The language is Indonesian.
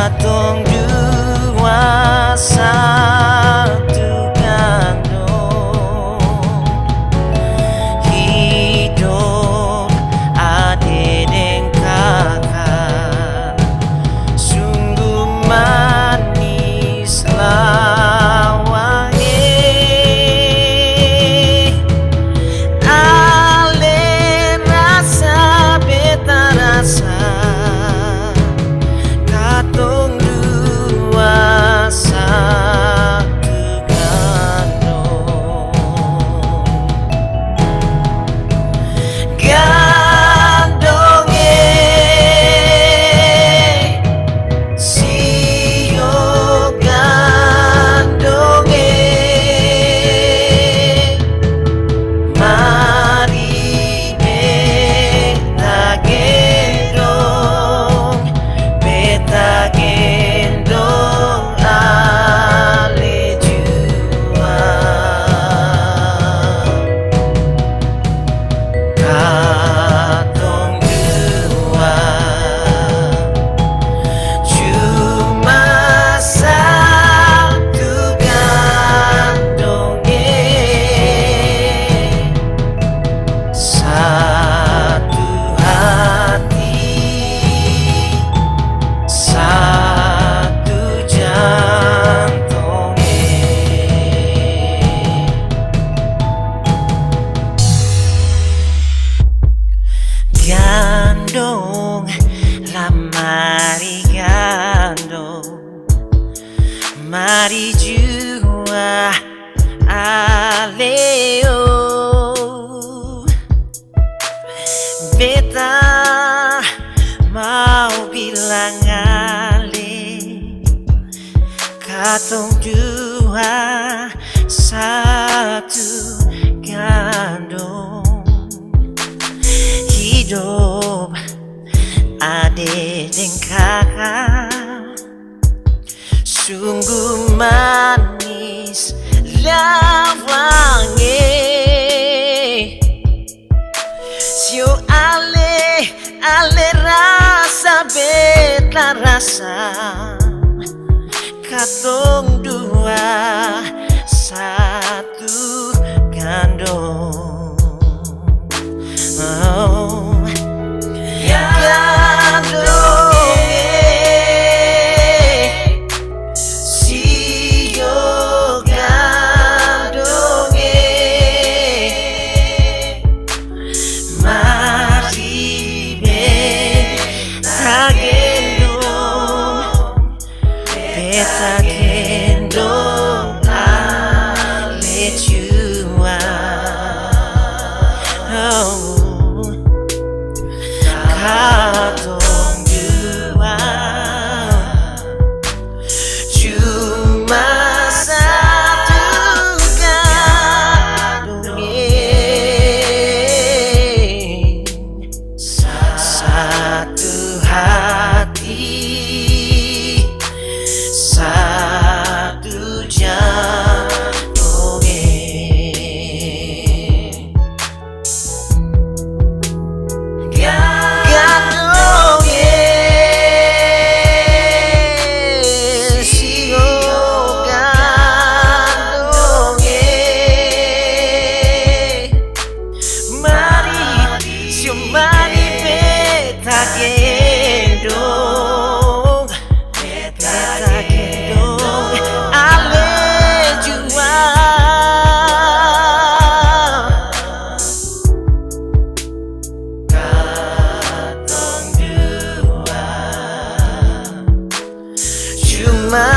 katong dua satu gandong, hidup adik dan kakak, sungguh manis lawange. Ale rasa beta rasa katong dua satu gandong, gandonge sio gandonge, mari beta gendong, beta gendong ale jua. Katong dua cuma satu gandonge, satu hati, satu jantonge. Gandong lah mari gandong, mari jua aleo, beta mau bilang ale, katong dua satu gandong, hidup adik dan kakak, sungguh manis lawange. Sio ale rasa beta rasa, katong dua satu gandong. Oh, gandonge sio gandonge, mari beta gendong, beta gendong ale jua. Oh, katong dua cuma satu gandonge, satu hati, satu jantonge. Gandonge sio gandonge, mari beta gendong, beta gendong ale jua. Katong dua cuma